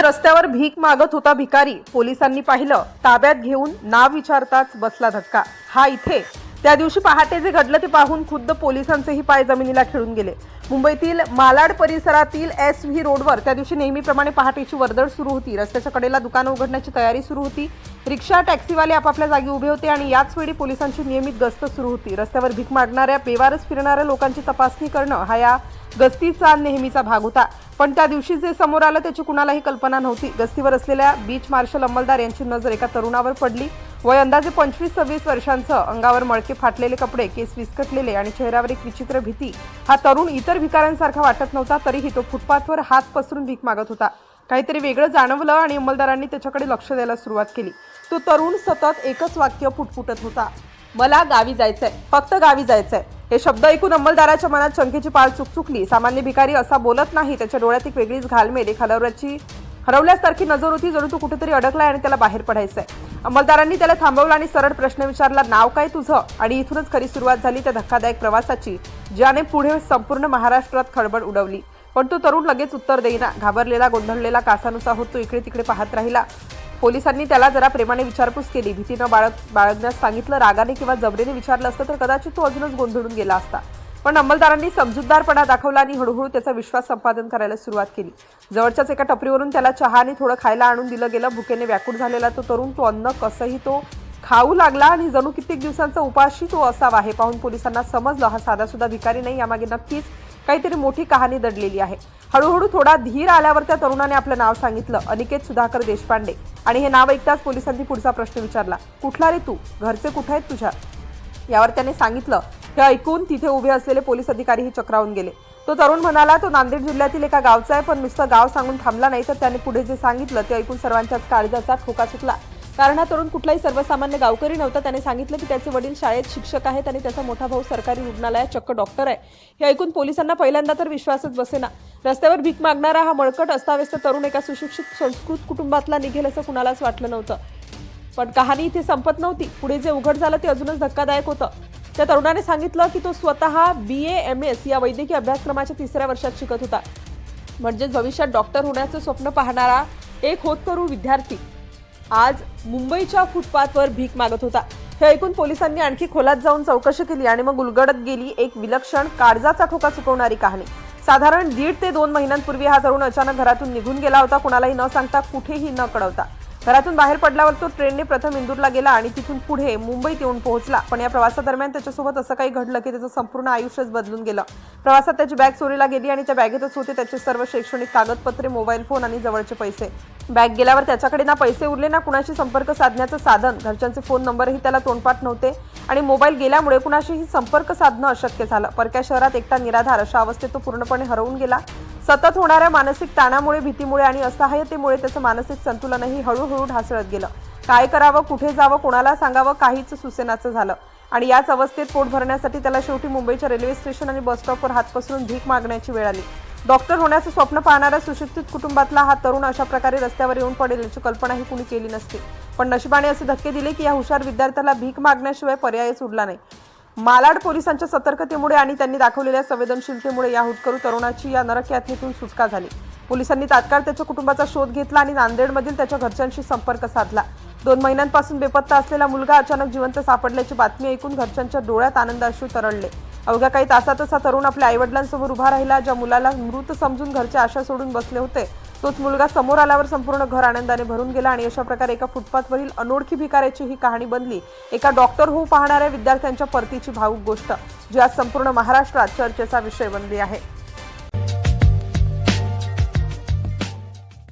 रस्त्यावर भीक मागत होता भिकारी, पोलिसांनी पाहिलं, ताब्यात घेऊन नाव विचारताच बसला धक्का। हा इथे त्या दिवशी पहाटे जे घडलं ते पाहून खुद्द पोलिसांचेही पाय जमिनीला खिळून गेले। मुंबईतील मालाड परिसरातील SV रोडवर त्या दिवशी नेहमीप्रमाणे पहाटेची वर्दळ सुरू होती। रस्त्याच्या कडेला दुकानं उघडण्याची तयारी सुरू होती। रिक्षा टॅक्सीवाले आपापल्या जागी उभे होते आणि याच वेळी पोलिसांची नियमित गस्त सुरू होती। रस्त्यावर भीक मागणाऱ्या बेवारस फिरणाऱ्या लोकांची तपासणी करणं हा या गस्तीचा नेहमीचा भाग होता। पण त्या दिवशी जे समोर आलं त्याची कुणालाही कल्पना नव्हती। गस्तीवर असलेल्या बीच मार्शल अंमलदार यांची नजर एका तरुणावर पडली। वय अंदाजे 25-26 वर्षांचं, अंगावर मळके फाटलेले कपडे, केस विस्कटलेले आणि चेहऱ्यावर एक विचित्र भीती। हा तरुण इतर भिकाऱ्यांसारखा वाटत नव्हता, तरीही तो फुटपाथवर हात पसरून भीक मागत होता। काहीतरी वेगळं जाणवलं आणि अंमलदारांनी त्याच्याकडे लक्ष द्यायला सुरुवात केली। तो तरुण सतत एकच वाक्य पुटपुटत होता, मला गावी जायचंय, फक्त गावी जायचंय। हे शब्द ऐकून अंमलदाराच्या मनात शंकेची पाल चुकचुकली। सामान्य भिकारी असा बोलत नाही, त्याच्या डोळ्यात एक वेगळीच घालमेल, एक हरवल्यासारखी नजर होती, जणू तो कुठेतरी अडकलाय आणि त्याला बाहेर पडायचंय। अंमलदारांनी त्याला थांबवलं आणि सरळ प्रश्न विचारला, नाव काय तुझं? आणि इथूनच खरी सुरुवात झाली त्या धक्कादायक प्रवासाची, ज्याने पुढे संपूर्ण महाराष्ट्रात खळबळ उडवली। पण तो तरुण लगेच उत्तर देईना। घाबरलेला, गोंधळलेला, कासानुसा होत तो इकडे तिकडे पाहत राहिला। पोलिसांनी त्याला जरा प्रेमाने विचारपूस केली, भीतीनं बाळगण्यास सांगितलं। रागाने किंवा जबरीने विचारलं असतं तर कदाचित तो अजूनच गोंधळून गेला असता। पण अंमलदारांनी समजूतदारपणा दाखवला आणि हळूहळू त्याचा विश्वास संपादन करायला सुरुवात केली। जवळच्याच एका टपरीवरून त्याला चहा आणि थोडं खायला आणून दिलं गेलं। भुकेने व्याकुळ झालेला तो तरुण तो अन्न कसंही तो खाऊ लागला आणि जणू कित्येक दिवसांचा उपाशी तो असावा हे पाहून पोलिसांना समजलं, हा साधासुद्धा भिकारी नाही, यामागे नक्कीच काहीतरी मोठी कहाणी दडलेली आहे। हळूहळू थोडा धीर आल्यावर त्या तरुणाने आपलं नाव सांगितलं, अनिकेत सुधाकर देशपांडे। आणि हे नाव ऐकताच पोलिसांनी पुढचा प्रश्न विचारला, कुठला रे तू? घरचे कुठे आहेत तुझ्या? यावर त्याने सांगितलं। हे ऐकून तिथे उभे असलेले पोलीस अधिकारीही चक्रावून गेले। तो तरुण म्हणाला, तो नांदेड जिल्ह्यातील एका गावचा आहे। पण नुसतं गाव सांगून थांबला नाही, तर त्याने पुढे जे सांगितलं ते ऐकून सर्वांच्याच काळजाचा ठोका चुकला। कारण हा तरुण कुठलाही सर्वसामान्य गावकरी नव्हता। त्याने सांगितलं की त्याचे वडील शाळेत शिक्षक आहेत आणि त्याचा मोठा भाऊ सरकारी रुग्णालयात चक्क डॉक्टर आहे। हे ऐकून पोलिसांना पहिल्यांदा तर विश्वासच बसेना। रस्त्यावर भीक मागणारा हा मळकट अस्ताव्यस्त तरुण एका सुशिक्षित संस्कृत कुटुंबातला निघेल असं कुणालाच वाटलं नव्हतं। पण कहाणी इथे संपत नव्हती। पुढे जे उघड झालं ते अजूनच धक्कादायक होतं। त्या तरुणाने सांगितलं की तो स्वतः BA-MS या वैद्यकीय अभ्यासक्रमाच्या 3ऱ्या वर्षात शिकत होता। म्हणजे भविष्यात डॉक्टर होण्याचं स्वप्न पाहणारा एक होतकरू विद्यार्थी आज मुंबईच्या फुटपाथवर भीक मागत होता। हे ऐकून पोलिसांनी आणखी खोलात जाऊन चौकशी केली आणि मग उलगडत गेली एक विलक्षण, काळजाचा ठोका चुकवणारी कहाणी। साधारण 1.5 ते 2 महिन्यांपूर्वी हा तरुण अचानक घरातून निघून गेला होता, कुणालाही न सांगता, कुठेही न कळवता। घरातून बाहेर पडल्यावर तो ट्रेनने प्रथम इंदूरला गेला आणि तिथून पुढे मुंबईत येऊन पोहोचला। पण या प्रवासादरम्यान त्याच्यासोबत असं काही घडलं की त्याचं संपूर्ण आयुष्यच बदलून गेलं। प्रवासात त्याची बॅग चोरीला गेली आणि त्या बॅगेतच होते त्याचे सर्व शैक्षणिक कागदपत्रे, मोबाईल फोन आणि जवळचे पैसे। बॅग गेल्यावर त्याच्याकडे ना पैसे उरले ना कुणाशी संपर्क साधण्याचं साधन। घरच्यांचे फोन नंबरही त्याला तोंडपाठ नव्हते आणि मोबाईल गेल्यामुळे कुणाशीही संपर्क साधणं अशक्य झालं। परक्या शहरात एकटा निराधार अशा अवस्थेत तो पूर्णपणे हरवून गेला। सतत होणाऱ्या मानसिक ताणामुळे, भीतीमुळे आणि असहाय्यतेमुळे त्याचं मानसिक संतुलनही हळूहळू ढासळत गेलं। काय करावं, कुठे जावं, कोणाला सांगावं काहीच सुसेनाचं झालं। आणि याच अवस्थेत पोट भरण्यासाठी त्याला शेवटी मुंबईच्या रेल्वे स्टेशन आणि बस स्टॉपवर हात पसरून भीक मागण्याची वेळ आली। डॉक्टर होण्याचं स्वप्न पाहणाऱ्या सुशिक्षित कुटुंबातला हा तरुण अशा प्रकारे रस्त्यावर येऊन पडेल याची कल्पनाही कुणी केली नसती। पण नशिबाने असे धक्के दिले की या हुशार विद्यार्थ्याला भीक मागण्याशिवाय पर्यायच उरला नाही। मालाड पोलिसांच्या सतर्कतेमुळे आणि त्यांनी दाखवलेल्या संवेदनशीलतेमुळे या हुटकरू तरुणाची या नरक यातनेतून सुटका झाली। पोलिसांनी तात्काळ त्याच्या कुटुंबाचा शोध घेतला आणि नांदेडमधील त्याच्या घरच्यांशी संपर्क साधला। 2 महिन्यांपासून बेपत्ता असलेला मुलगा अचानक जिवंत सापडल्याची बातमी ऐकून घरच्यांच्या डोळ्यात आनंदाश्रू तरळले। अवघ्या काही तासातच हा तरुण आपल्या आईवडिलांसमोर उभा राहिला। ज्या मुलाला मृत समजून घरचे आशा सोडून बसले होते, तोच मुलगा समोर आल्यावर संपूर्ण घर आनंदाने भरून गेला। आणि अशा प्रकारे एका फुटपाथवरील अनोळखी भिकाऱ्याची ही कहाणी बनली एका डॉक्टर होऊ पाहणाऱ्या विद्यार्थ्यांच्या परतीची भावुक गोष्ट, जी आज संपूर्ण महाराष्ट्रात चर्चेचा विषय बनली आहे।